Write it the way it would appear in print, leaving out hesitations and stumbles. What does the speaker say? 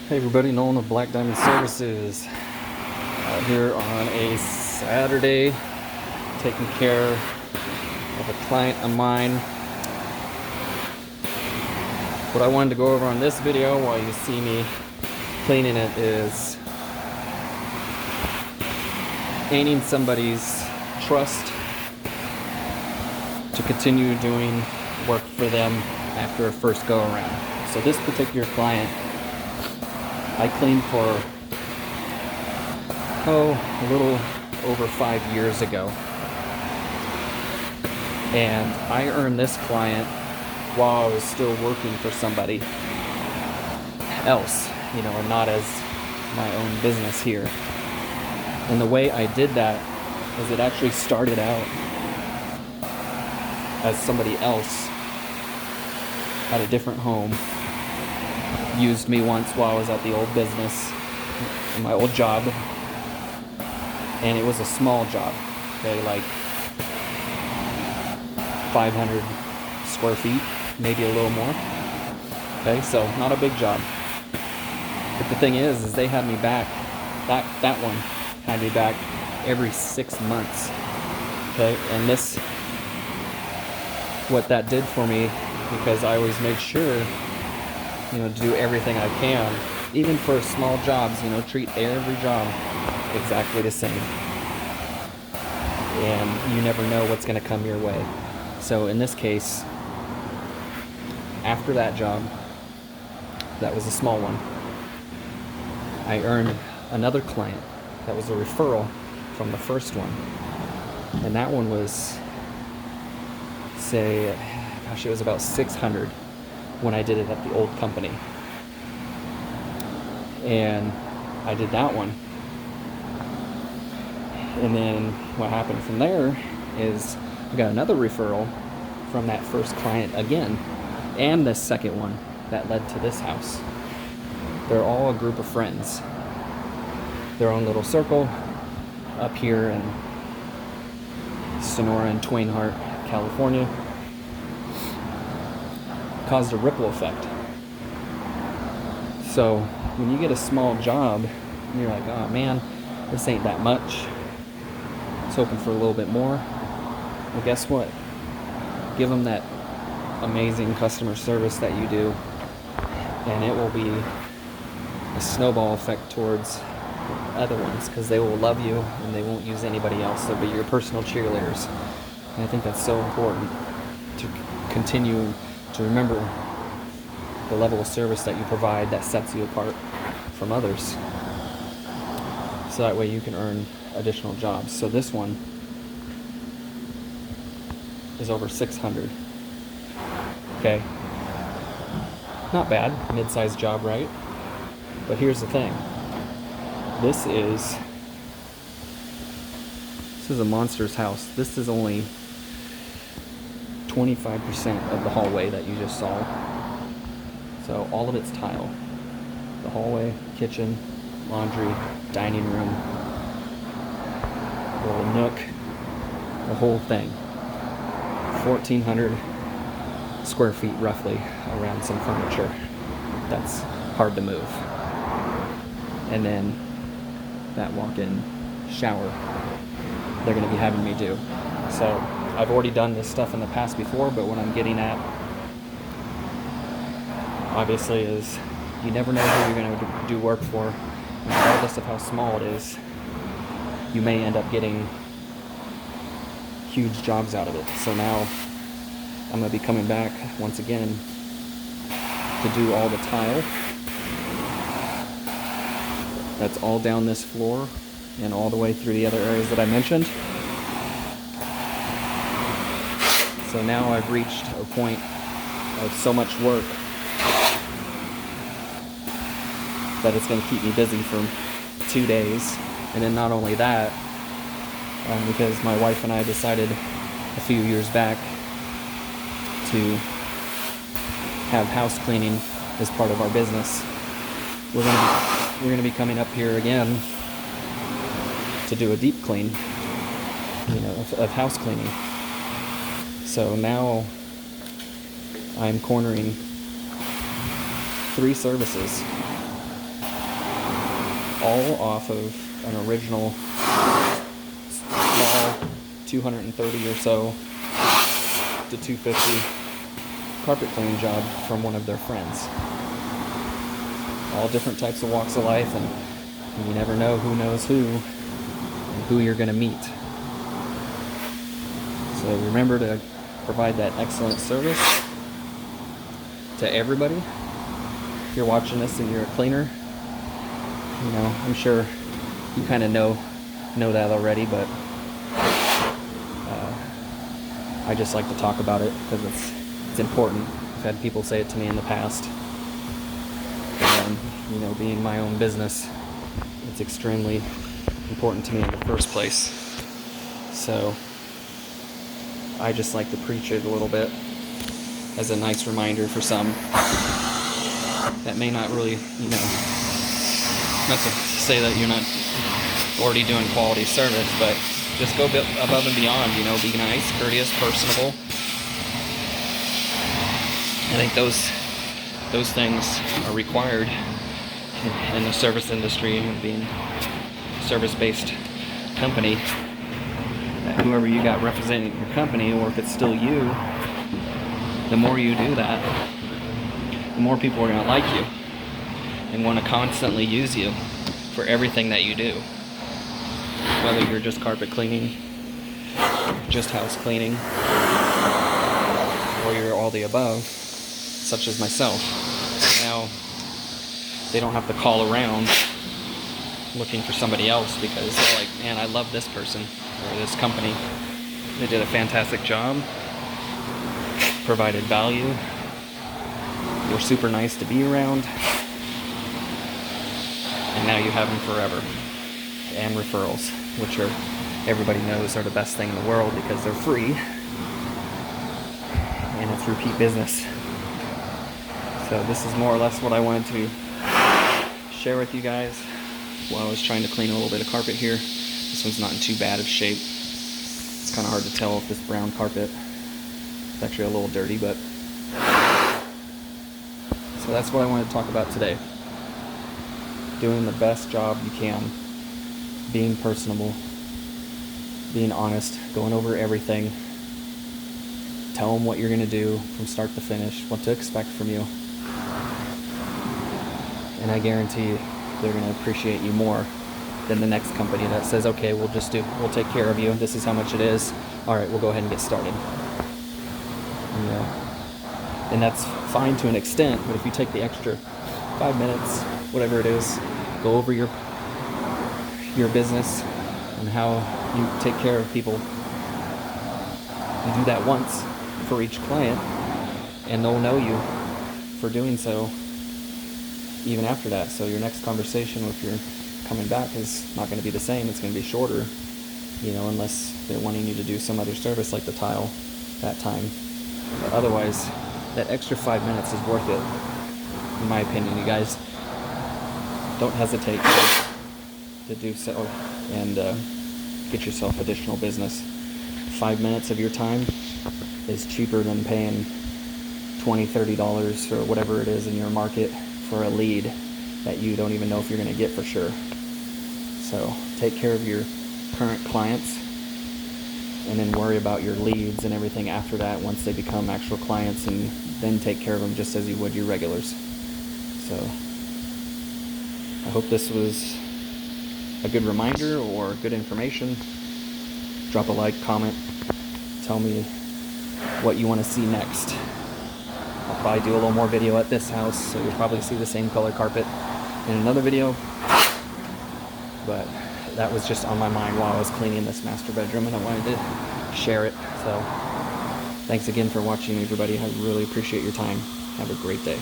Hey everybody, Nolan of Black Diamond Services out here on a Saturday taking care of a client of mine. What I wanted to go over on this video while you see me cleaning it is gaining somebody's trust to continue doing work for them after a first go around. So this particular client I cleaned for, a little over 5 years ago. And I earned this client while I was still working for somebody else, and not as my own business here. And the way I did that is it actually started out as somebody else at a different home used me once while I was at the old business, in my old job, and it was a small job, okay, like 500 square feet, maybe a little more, okay, so not a big job. But the thing is they had me back, that one had me back every 6 months, okay, and this, what that did for me, because I always make sure to do everything I can, even for small jobs, treat every job exactly the same. And you never know what's going to come your way. So in this case, after that job, that was a small one, I earned another client that was a referral from the first one. And that one was, it was about 600 when I did it at the old company. And I did that one. And then what happened from there is I got another referral from that first client again, and the second one that led to this house. They're all a group of friends. Their own little circle up here in Sonora and Twain Harte, California. Caused a ripple effect. So when you get a small job, you're like, oh man, this ain't that much. I was hoping for a little bit more. Well, guess what? Give them that amazing customer service that you do, and it will be a snowball effect towards other ones, because they will love you and they won't use anybody else. They'll be your personal cheerleaders. And I think that's so important to continue to remember the level of service that you provide that sets you apart from others. So that way you can earn additional jobs. So this one is over 600. Okay. Not bad. Mid-sized job, right? But here's the thing. This is a monster's house. This is only 25% of the hallway that you just saw. So all of it's tile. The hallway, kitchen, laundry, dining room, little nook, the whole thing. 1,400 square feet roughly around some furniture. That's hard to move. And then that walk-in shower they're going to be having me do. So I've already done this stuff in the past before, but what I'm getting at, obviously, is you never know who you're going to do work for. Regardless of how small it is, you may end up getting huge jobs out of it. So now I'm going to be coming back once again to do all the tile. That's all down this floor and all the way through the other areas that I mentioned. So now I've reached a point of so much work that it's going to keep me busy for 2 days. And then not only that, because my wife and I decided a few years back to have house cleaning as part of our business, we're going to be coming up here again to do a deep clean, of house cleaning. So now I'm cornering 3 services all off of an original small 230 or so to 250 carpet cleaning job from one of their friends. All different types of walks of life, and you never know who knows who and who you're going to meet. So remember to provide that excellent service to everybody. If you're watching this and you're a cleaner, you know, I'm sure you kind of know that already, but I just like to talk about it because it's important. I've had people say it to me in the past. And, you know, being my own business, it's extremely important to me in the first place. So I just like to preach it a little bit as a nice reminder for some that may not really, you know, not to say that you're not already doing quality service, but just go above and beyond, you know, be nice, courteous, personable. I think those things are required in the service industry, and being a service-based company. That whoever you got representing your company, or if it's still you, the more you do that, the more people are going to like you and want to constantly use you for everything that you do. Whether you're just carpet cleaning, just house cleaning, or you're all the above, such as myself. Now, they don't have to call around looking for somebody else because they're like, man, I love this person or this company. They did a fantastic job, provided value, were super nice to be around, and now you have them forever. And referrals, which are, everybody knows, are the best thing in the world because they're free and it's repeat business. So this is more or less what I wanted to share with you guys while I was trying to clean a little bit of carpet here. This one's not in too bad of shape. It's kind of hard to tell if this brown carpet is actually a little dirty, but so that's what I wanted to talk about today. Doing the best job you can, being personable, being honest, going over everything. Tell them what you're going to do from start to finish, what to expect from you. And I guarantee they're going to appreciate you more than the next company that says, okay, we'll take care of you. This is how much it is. All right, we'll go ahead and get started. And that's fine to an extent, but if you take the extra 5 minutes, whatever it is, go over your business and how you take care of people. You do that once for each client, and they'll know you for doing so even after that. So your next conversation, if you're coming back, is not going to be the same. It's going to be shorter, you know, unless they're wanting you to do some other service like the tile that time. But otherwise, that extra 5 minutes is worth it, in my opinion. You guys, don't hesitate to do so and get yourself additional business. 5 minutes of your time is cheaper than paying $20, $30 or whatever it is in your market for a lead that you don't even know if you're going to get for sure. So take care of your current clients and then worry about your leads and everything after that once they become actual clients, and then take care of them just as you would your regulars. So I hope this was a good reminder or good information. Drop a like, comment, tell me what you want to see next. I'll probably do a little more video at this house, so you'll probably see the same color carpet in another video. But that was just on my mind while I was cleaning this master bedroom, and I wanted to share it. So thanks again for watching, everybody. I really appreciate your time. Have a great day.